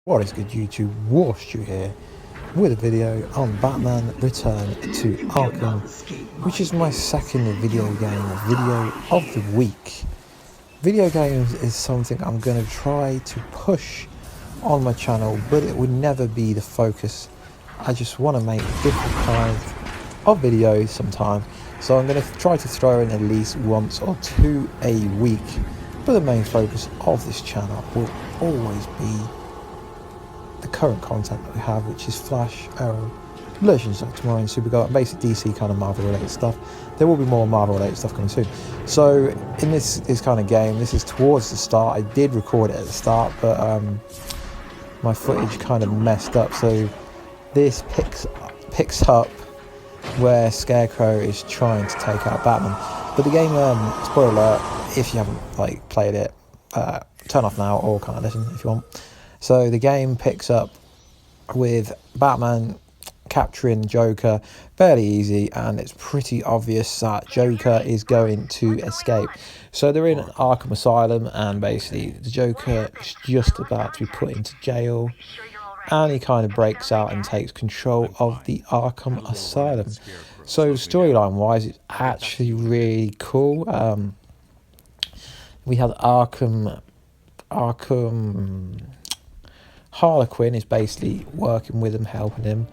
What is good YouTube, Warstu here with a video on Batman Return to Arkham, which is my second video of the week. Video games is something I'm going to try to push on my channel, but it would never be the focus. I just want to make different kinds of videos sometimes, so I'm going to try to throw in at least once or two a week, but the main focus of this channel will always be the current content that we have, which is Flash, Arrow, Legends of Tomorrow, and Supergirl, basic DC kind of Marvel related stuff. There will be more Marvel related stuff coming soon. So in this kind of game, this is towards the start. I did record it at the start, but my footage kind of messed up. So this picks up where Scarecrow is trying to take out Batman. But the game, spoiler alert, if you haven't played it, turn off now or kind of listen if you want. So the game picks up with Batman capturing Joker fairly easy, and it's pretty obvious that Joker is going to escape. So they're in an Arkham Asylum, and basically the Joker is just about to be put into jail, and he kind of breaks out and takes control of the Arkham Asylum. So storyline wise, it's actually really cool. We had Arkham Harley Quinn is basically working with him, helping him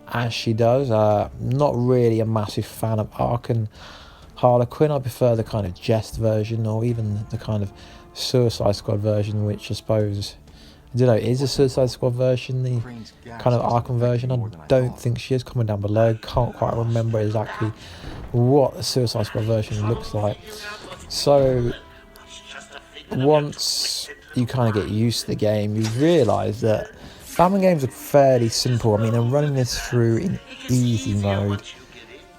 as she does. Not really a massive fan of Arkham Harley Quinn. I prefer the kind of jest version, or even the kind of Suicide Squad version, which I suppose, I don't know, is a Suicide Squad version the kind of Arkham version? I don't think she is. Comment down below. Can't quite remember exactly what the Suicide Squad version looks like. So once you kind of get used to the game, you realise that Batman games are fairly simple. I mean, I'm running this through in easy mode,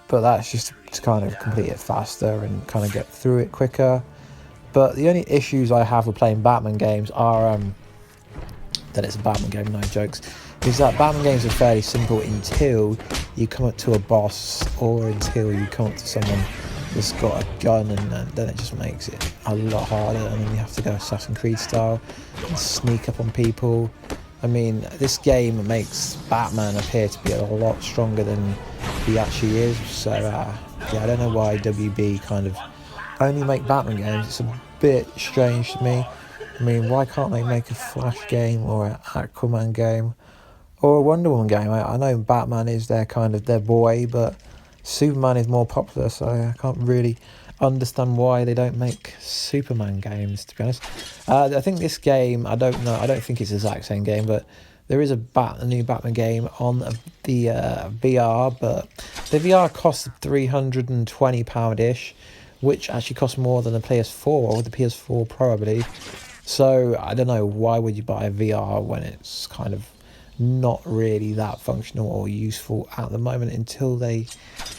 but that's just to kind of complete it faster and kind of get through it quicker. But the only issues I have with playing Batman games are that it's a Batman game, no jokes, is that Batman games are fairly simple until you come up to a boss, or until you come up to someone that's got a gun, and then it just makes it a lot harder, and then you have to go Assassin's Creed style and sneak up on people. I mean, this game makes Batman appear to be a lot stronger than he actually is. So yeah, I don't know why WB kind of only make Batman games. It's a bit strange to me. I mean, why can't they make a Flash game, or an Aquaman game, or a Wonder Woman game? I know Batman is their boy, but Superman is more popular, so I can't really understand why they don't make Superman games, to be honest. I think this game, I don't know, I don't think it's the exact same game, but there is a new Batman game on the VR, but the VR costs £320-ish, which actually costs more than the PS4, or the PS4 Pro, I believe. So I don't know, why would you buy a VR when it's kind of not really that functional or useful at the moment, until they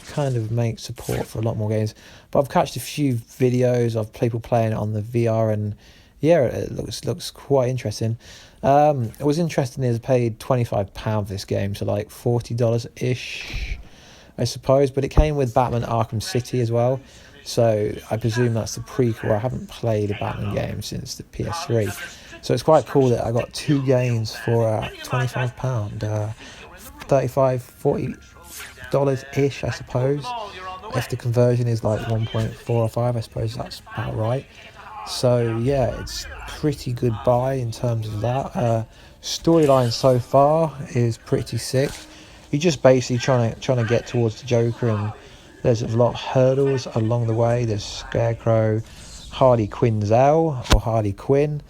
kind of make support for a lot more games. But I've catched a few videos of people playing it on the VR, and yeah, it looks quite interesting. It was interesting is I paid £25 for this game, so like $40-ish, I suppose. But it came with Batman Arkham City as well, so I presume that's the prequel. I haven't played a Batman game since the PS3. So it's quite cool that I got two games for £25, $40-ish, I suppose. If the conversion is like 1.45, I suppose that's about right. So yeah, it's pretty good buy in terms of that. Storyline so far is pretty sick. You're just basically trying to get towards the Joker, and there's a lot of hurdles along the way. There's Scarecrow, Harley Quinzel, or Harley Quinn,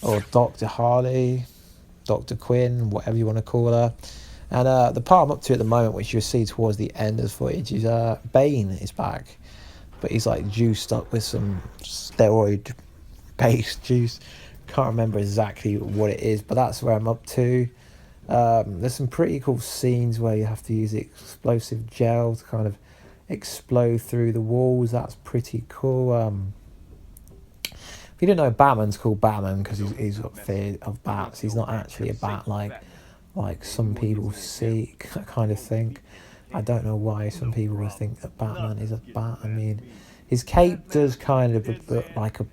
or Dr. Harley, Dr. Quinn, whatever you want to call her. And the part I'm up to at the moment, which you'll see towards the end of the footage, is Bane is back. But he's like juiced up with some steroid-based juice. Can't remember exactly what it is, but that's where I'm up to. There's some pretty cool scenes where you have to use explosive gel to kind of explode through the walls. That's pretty cool. If you don't know, Batman's called Batman because he's got fear of bats. He's not actually a bat like some people kind of think. I don't know why some people would think that Batman is a bat. I mean, his cape does kind of look like a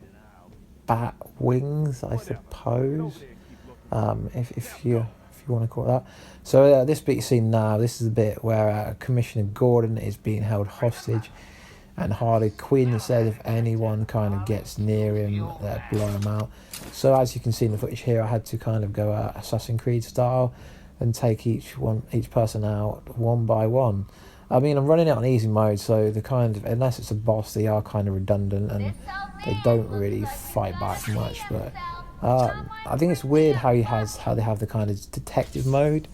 bat wings, I suppose. if you want to call it that. So this bit you see now, this is the bit where Commissioner Gordon is being held hostage, and Harley Quinn said if anyone kind of gets near him, they'll blow him out. So as you can see in the footage here, I had to kind of go Assassin's Creed style and take each person out one by one. I mean, I'm running it on easy mode, so the kind of, unless it's a boss, they are kind of redundant and they don't really fight back much. But I think it's weird how they have the kind of detective mode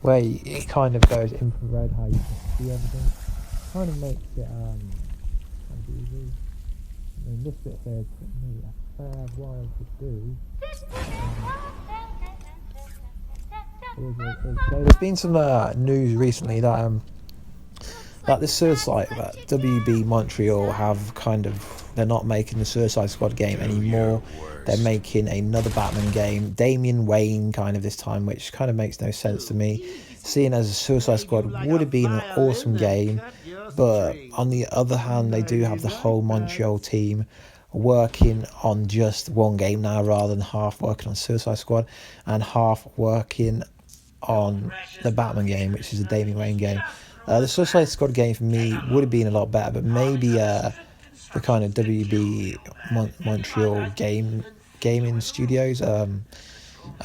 where it kind of goes infrared, how you can see everything. Kind of makes it easy. I mean, this bit here took me a fair while to do. So there's been some news recently that the Suicide WB Montreal have they're not making the Suicide Squad game anymore. They're making another Batman game, Damian Wayne kind of this time, which kind of makes no sense to me, seeing as the Suicide Squad would have been an awesome game. But on the other hand, they do have the whole Montreal team working on just one game now, rather than half working on Suicide Squad and half working on the Batman game, which is a Damian Wayne game. The Suicide Squad game for me would have been a lot better, but maybe the kind of WB Montreal gaming studios are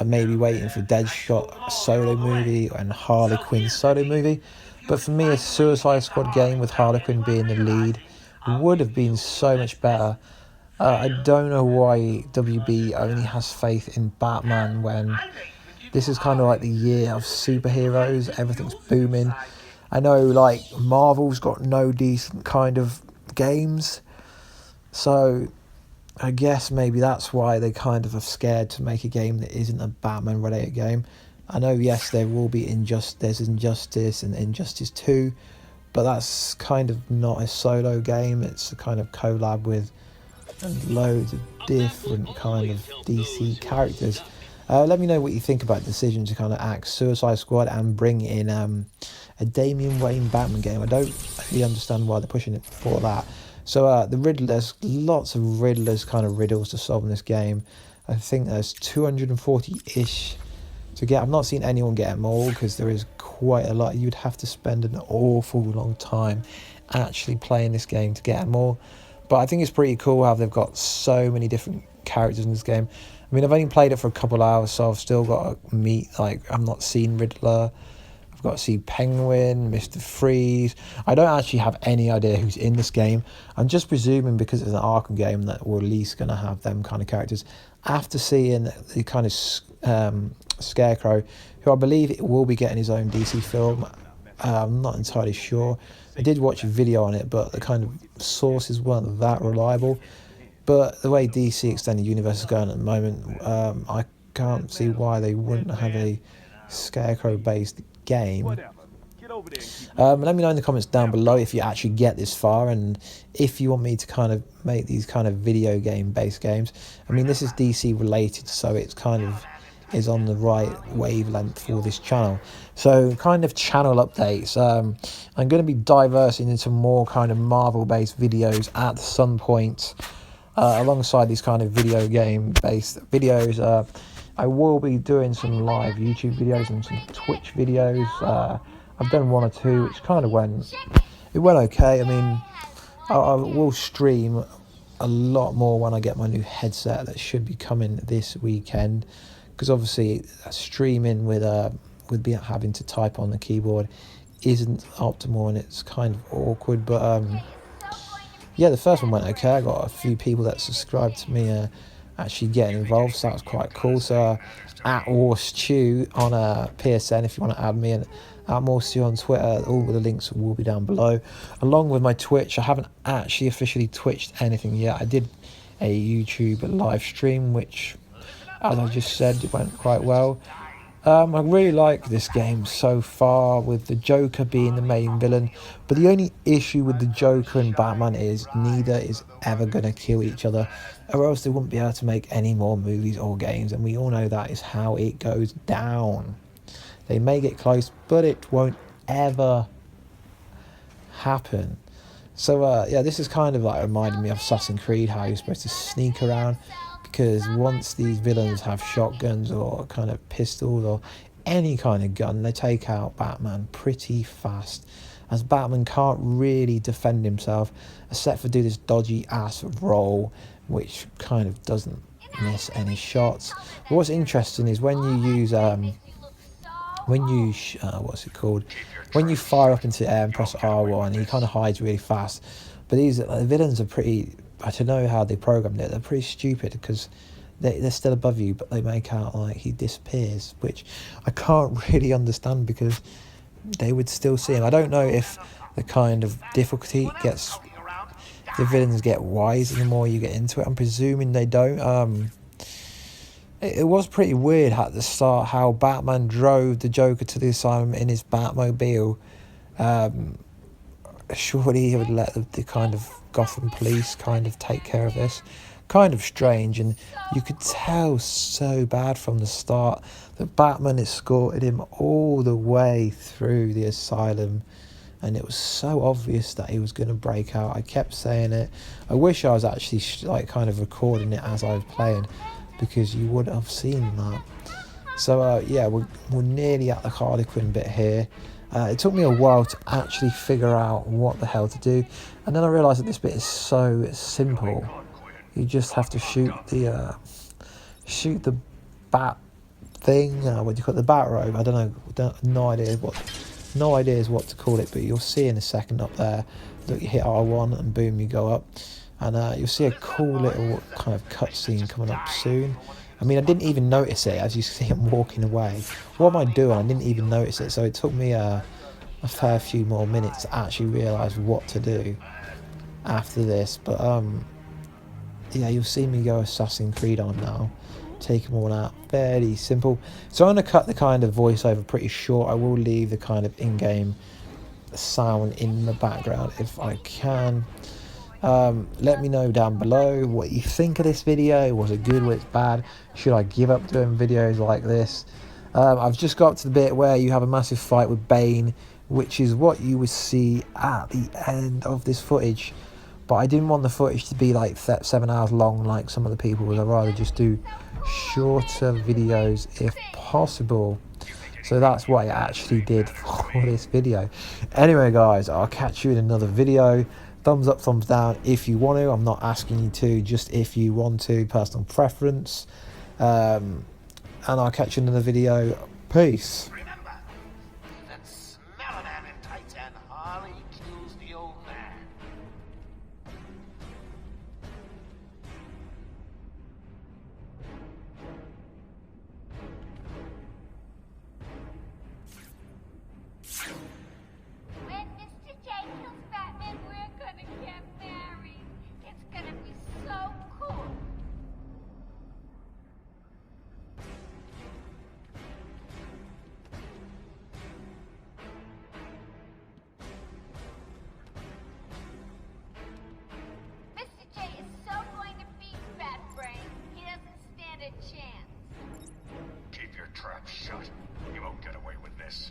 maybe waiting for Deadshot solo movie and Harley Quinn solo movie. But for me, a Suicide Squad game with Harley Quinn being the lead would have been so much better. I don't know why WB only has faith in Batman when this is kind of like the year of superheroes. Everything's booming. I know, like, Marvel's got no decent kind of games, so I guess maybe that's why they kind of are scared to make a game that isn't a Batman-related game. I know, yes, there will be Injustice and Injustice 2, but that's kind of not a solo game. It's a kind of collab with loads of different kind of DC characters. Let me know what you think about the decision to kind of axe Suicide Squad and bring in a Damian Wayne Batman game. I don't really understand why they're pushing it for that. So there's lots of Riddler's kind of riddles to solve in this game. I think there's 240-ish to get. I've not seen anyone get them all because there is quite a lot. You'd have to spend an awful long time actually playing this game to get them all. But I think it's pretty cool how they've got so many different characters in this game. I mean, I've only played it for a couple hours, so I've still got to meet, I've not seen Riddler. I've got to see Penguin, Mr. Freeze. I don't actually have any idea who's in this game. I'm just presuming because it's an Arkham game that we're at least going to have them kind of characters. After seeing the kind of Scarecrow, who I believe it will be getting his own DC film, I'm not entirely sure. I did watch a video on it, but the kind of sources weren't that reliable. But the way DC Extended Universe is going at the moment, I can't see why they wouldn't have a Scarecrow-based game. Let me know in the comments down below if you actually get this far and if you want me to kind of make these kind of video game-based games. I mean, this is DC related, so it's kind of is on the right wavelength for this channel. So kind of channel updates. I'm going to be diversing into more kind of Marvel-based videos at some point. Alongside these kind of video game based videos, I will be doing some live YouTube videos and some Twitch videos. I've done one or two which kind of went okay. I mean, I will stream a lot more when I get my new headset that should be coming this weekend, because obviously streaming with having to type on the keyboard isn't optimal and it's kind of awkward. But yeah, the first one went okay. I got a few people that subscribed to me actually getting involved, so that was quite cool. So at Warstu on PSN if you want to add me, and at Warstu on Twitter. All the links will be down below, along with my Twitch. I haven't actually officially Twitched anything yet. I did a YouTube live stream, which, as I just said, it went quite well. I really like this game so far, with the Joker being the main villain, but the only issue with the Joker and Batman is neither is ever going to kill each other, or else they wouldn't be able to make any more movies or games, and we all know that is how it goes down. They may get close, but it won't ever happen. So yeah, this is kind of like reminding me of Assassin's Creed, how you're supposed to sneak around because once these villains have shotguns or kind of pistols or any kind of gun, they take out Batman pretty fast, as Batman can't really defend himself except for do this dodgy ass roll, which kind of doesn't miss any shots. But what's interesting is when you use what's it called, when you fire up into the air and press R1, he kind of hides really fast. But these villains are pretty, I don't know how they programmed it, they're pretty stupid, because they're still above you, but they make out like he disappears, which I can't really understand, because they would still see him. I don't know if the kind of difficulty gets, the villains get wiser the more you get into it. I'm presuming they don't. It was pretty weird at the start how Batman drove the Joker to the asylum in his Batmobile. Surely he would let the kind of Gotham police kind of take care of this. Kind of strange, and you could tell so bad from the start that Batman escorted him all the way through the asylum, and it was so obvious that he was going to break out. I kept saying it. I wish I was actually like kind of recording it as I was playing, because you would have seen that. So yeah, we're nearly at the Harley Quinn bit here. It took me a while to actually figure out what the hell to do, and then I realised that this bit is so simple. You just have to shoot the bat thing. What do you call it? The bat robe. I don't know. No idea what to call it. But you'll see in a second up there. Look, you hit R1 and boom, you go up, and you'll see a cool little kind of cutscene coming up soon. I mean, I didn't even notice it as you see him walking away. What am I doing? I didn't even notice it. So it took me a fair few more minutes to actually realise what to do after this. But yeah, you'll see me go Assassin's Creed on now. Take them all out. Fairly simple. So I'm going to cut the kind of voiceover pretty short. I will leave the kind of in-game sound in the background if I can. Let me know down below what you think of this video. Was it good? Was it bad? Should I give up doing videos like this? I've just got to the bit where you have a massive fight with Bane, which is what you would see at the end of this footage. But I didn't want the footage to be like 7 hours long like some of the people would. I'd rather just do shorter videos if possible. So that's what I actually did for this video. Anyway guys, I'll catch you in another video. Thumbs up, thumbs down if you want to. I'm not asking you to, just if you want to, personal preference. And I'll catch you in another video. Peace. Remember, that smelling man in tights and Harley kills the old man. When Mr. J kills Batman, we're gonna get married. It's gonna be so cool. Mr. J is so going to beat Bat Brain. He doesn't stand a chance. Keep your trap shut. You won't get away with this.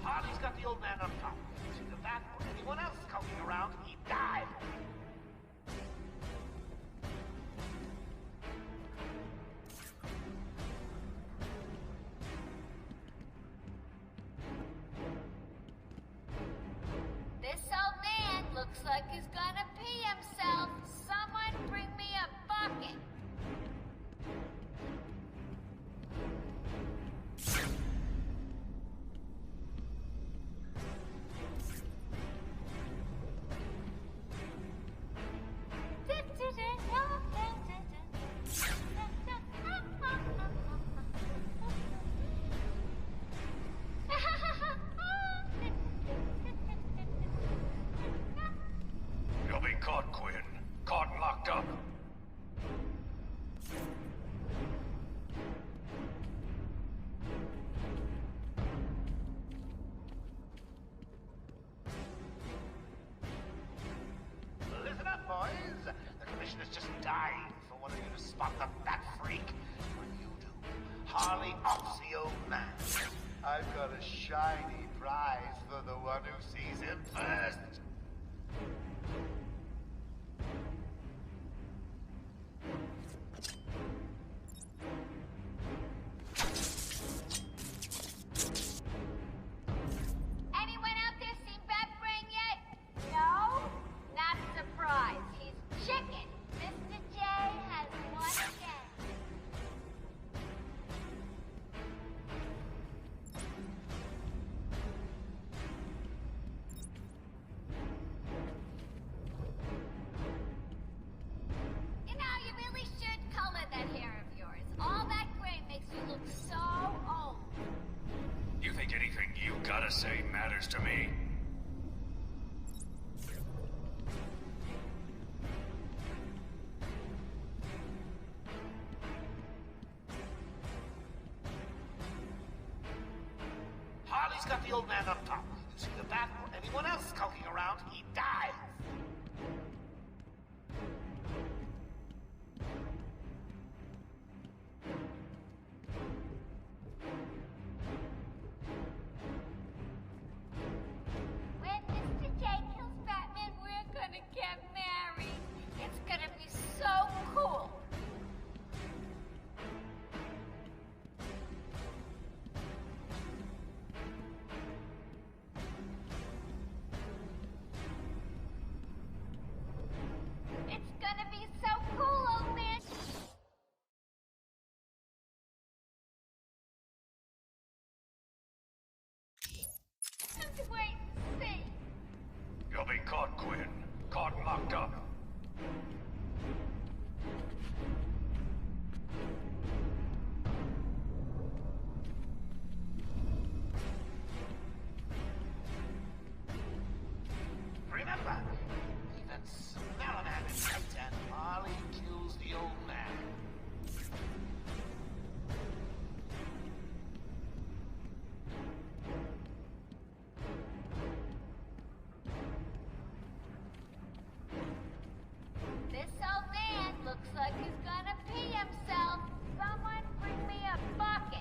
Harley's got the old man on top. See the bat or anyone else coming around, he dive. This old man looks like he's gonna pee himself. Someone bring me a bucket. You'll be caught, Quinn. Caught and locked up. Listen up, boys. The commissioner's just dying for one of you to spot the bat freak. When you do, Harley off the old man. I've got a shiny prize for the one who sees him first. Anyone out there seen Batbrain yet? No? Not surprised. He's chicken. Mr. J has won again. You know, you really should color that hair of yours. All that gray makes you look so old. You think anything you gotta say matters to me? Harley's got the old man up top. You see the bat or anyone else skulking around, he dies. When Mr. J kills Batman, we're gonna get married. It's gonna be so cool. It's gonna be so cool, old man. Just wait and see. You'll be caught, Quinn. Caught and locked up. Remember, even smell a man in sight and Harley kills the old man. This old man looks like he's gonna pee himself. Someone bring me a bucket.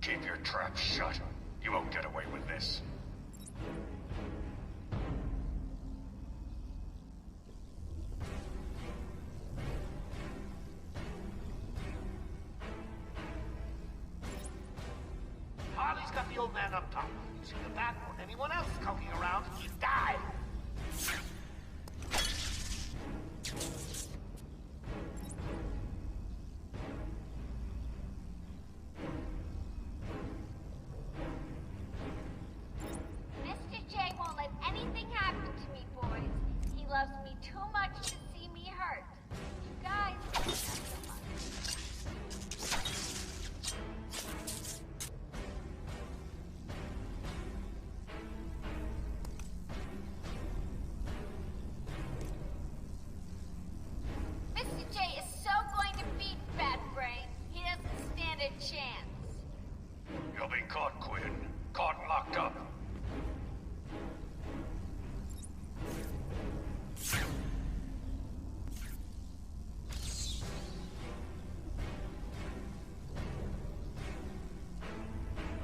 Keep your trap shut. You won't get away with this. Harley's got the old man up top. You see the bat or anyone else skulking around, he dies. Mr. J won't let anything happen to me, boys. He loves me too much to see me hurt. You guys, not so much. Mr. J is so going to beat Batbrain. He doesn't stand a chance. You'll be caught, Quinn. Caught and locked up.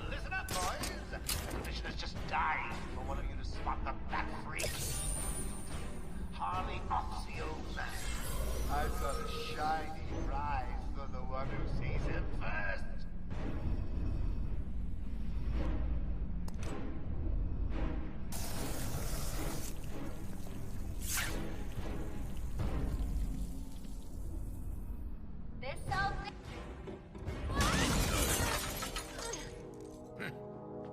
Listen up, boys. The commissioner's just died for one of you to spot the bat freak. Harley off the old man. I've got a shiny prize for the one who sees him first. This old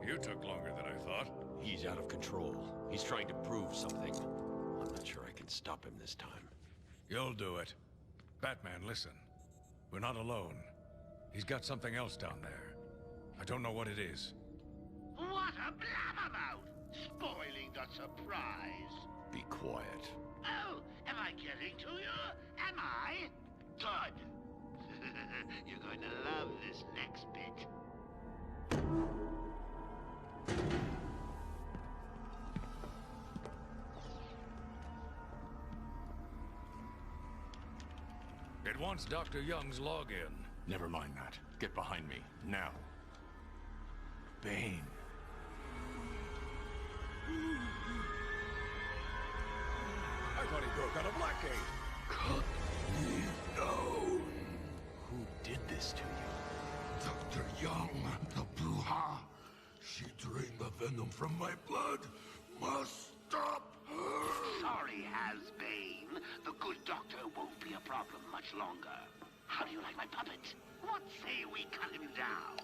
You took longer than I thought. He's out of control. He's trying to prove something. I'm not sure I can stop him this time. You'll do it. Batman, listen. We're not alone. He's got something else down there. I don't know what it is. What a blabbermouth! spoiling the surprise. Be quiet. Oh, am I getting to you? Am I? Good. You're going to love this next bit. It wants Dr. Young's login. Never mind that. Get behind me, now. Bane. I thought he broke out of Blackgate. Cut me down. Who did this to you? Dr. Young, the Bruja. She drained the venom from my blood. Must stop her. Sorry, Has-Bane. The good doctor won't be a problem much longer. How do you like my puppet? What say we cut him down?